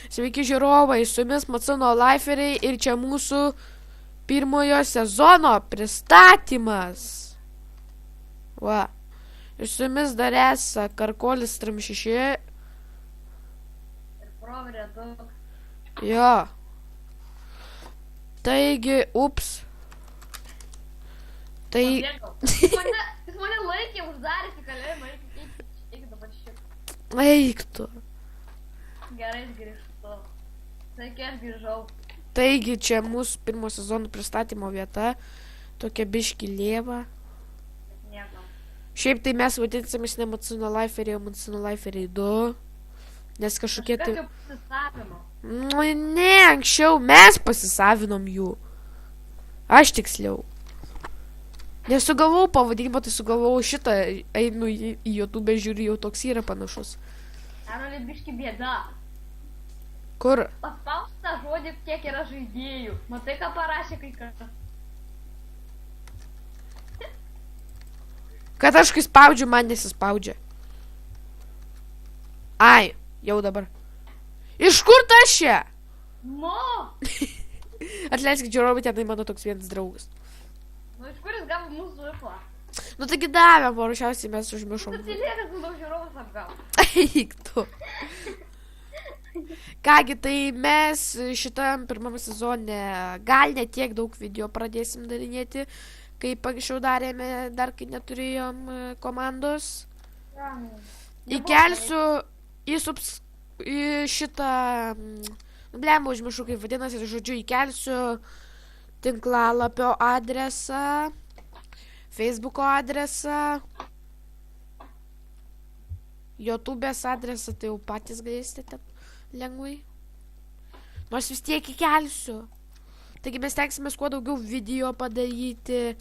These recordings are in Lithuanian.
Sveiki žiūrovai, su jumis Macuno Liferiai ir čia mūsų pirmojo sezono pristatymas. Va. Ir su jumis dar esa Karkolis Trim 6. Ir proverė daug. Jo. Taigi, ups. Tai... Jis mane laikė, uždarė į kalėjimą, eik dabar šiek. Eik tu. Gerai, grįžtu. Sveiki, aš grįžau. Taigi, čia mūsų pirmo sezono pristatymo vieta. Tokia biški lieva. Niekam. Šiaip tai mes vadinsimės ne Macuno Liferiai, o Macuno Liferiai 2. Nes kažkokie tai... Kažkas jau pasisavino. Nu, ne, anksčiau mes pasisavinom jų. Aš tiksliau. Nesugalvau pavadinimą, tai sugalvau šitą. Einu į YouTube, žiūriu, jau toks yra panašus. Karoli, biški bėda. Kur? Paspausk tą žodį, kiek yra žaidėjų. Matai, ką parašė kai kas. Kad aš kai spaudžiu, man nesispaudžia. Ai, jau dabar. Iš kur tas čia? Nu! Atleiskit, žiūrovai, tenai mano toks vienas draugas. Nu, iš kur jis gavo mūsų vipą? Nu, taigi davė, paruošiausiai mes užmiršom. Tu tylėkas, nu, daug žiūrovus apgavo. Eik tu. Kągi, tai mes šitam pirmam sezone gal ne tiek daug video pradėsim darinėti, kaip anksčiau darėme, dar kai neturėjom komandos. Įkelsiu į šitą, blemą užmiršau kaip vadinasi, žodžiu, įkelsiu tinklalapio adresą, Facebooko adresą, YouTube'ės adresą, tai jau patys galėsite ten lengvai. Nors vis tiek įkelsiu. Taigi mes tenksime kuo daugiau video padaryti.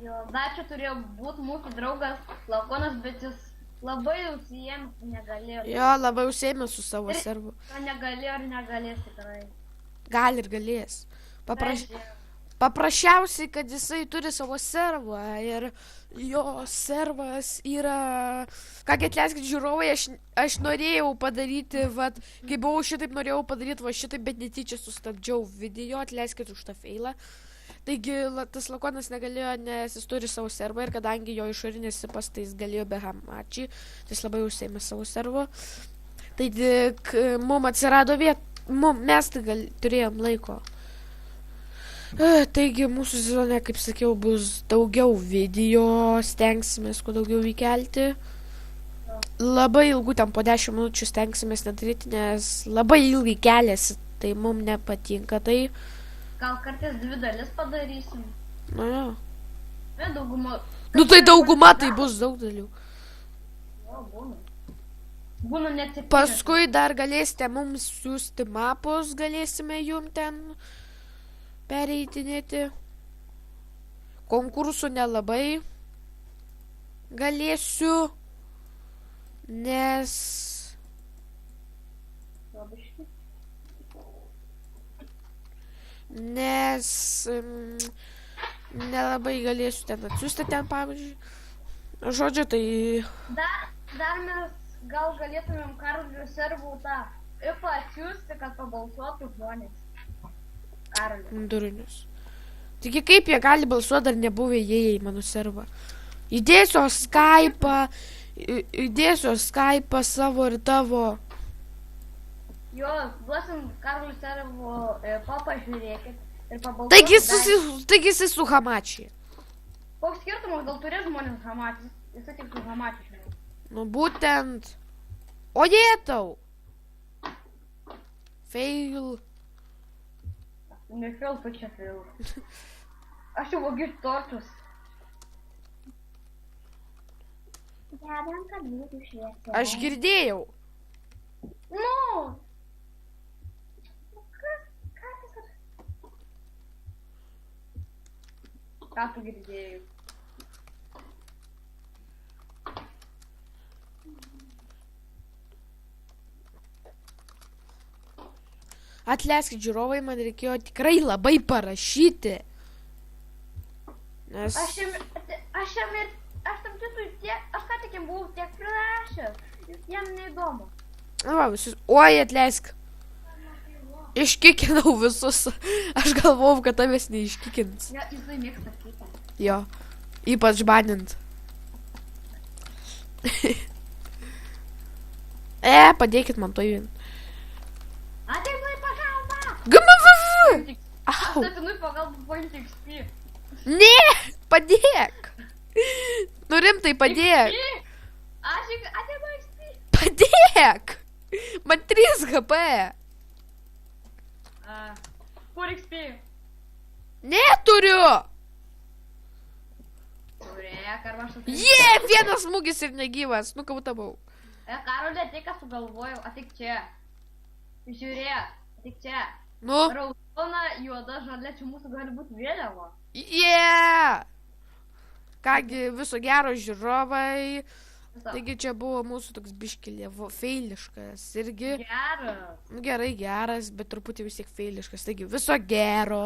Jo, dar čia turėjo būti mūsų draugas Lakonas, bet jis labai užsiėmęs, negalėjo. Jo, labai užsiėmęs su savo servu. Negalėjo ir negalės tikrai. Gal ir galės. Paprasčiausiai, kad jisai turi savo servą ir jo servas yra... Kągi, atleiskit žiūrovai, aš norėjau padaryti, vat, kai buvau šitaip norėjau padaryti, va šitaip, bet netyčia sustabdžiau video, atleiskit už tą feilą. Taigi, tas Lakonas negalėjo, nes jis turi savo servą ir kadangi jo išorinės sipas, tai jis galėjo be hamačiai, tai jis labai užsėmė savo servą. Taigi, mum atsirado mes tai turėjom laiko. Taigi, mūsų sezone, kaip sakiau, bus daugiau video, stengsimės kuo daugiau įkelti. Labai ilgų, ten po 10 minučių stengsimės nedaryti, nes labai ilgai keliasi, tai mum nepatinka tai. Gal kartais 2 dalis padarysim. Nu, jo. Ne, dauguma... Nu, tai dauguma, tai bus daug dalių. Jo, būna. Būna net 7. Paskui dar galėsite mums siųsti mapus, galėsime jum ten pereitinėti. Konkursų nelabai galėsiu, nes... nelabai galėsiu ten atsiųsti ten, pavyzdžiui. Žodžiu, tai... Dar mes gal galėtumėm Karolio servų tą ipą atsiųsti, kad pabalsuotų žmonės. Karolio. Durinius. Taigi kaip jie gali balsuoti, dar nebuvę įėję į mano servą. Įdėsiu Skype'ą savo ir tavo. Jo, duosim Karolio servo pažiūrėkit ir pabalsuoti. Taigi jisai su hamačiai. Koks skirtumas, gal turės žmonės hamačiai? Jisai tik su hamačiai. Nu būtent. O jėtau. Fail. Ne fail, tu čia fail. Aš jau vogiu tortus. Aš girdėjau. Nu! Ką tu girdėjai? Atleiskit žiūrovai, man reikėjo tikrai labai parašyti. Nes... Aš tam tiesų tiek, aš ką tik jam buvau tiek prirašęs. Jam neįdomu. Va, visus. Oi, atleisk. Iškikinau visus. Aš galvojau, kad tavęs neiškikins. Ja, jisai mėgsta kitą. Jo. Ypač banint. Padėkit man to vien. Ateinu į pagalbą! GMVV! Au. Aš ateinu į pagalbą point XP. Ne, padėk. Nu rimtai, padėk. Aš ateinu XP. Padėk. Man 3 HP. Kur XP? Neturiu. Žiūrėk, ar aš ateinu. Vienas smūgis ir negyvas. Nu, kabutavau. Karolė, tai ką sugalvojau, atik čia. Žiūrėk, atik čia. Nu. Raudona, juoda, žalia, čia mūsų gali būti vėliava. Kągi, viso gero žiūrovai. Viso. Taigi čia buvo mūsų toks biškilė feiliškas irgi. Geras. Nu, gerai, geras, bet truputį vis tiek feiliškas. Taigi viso gero.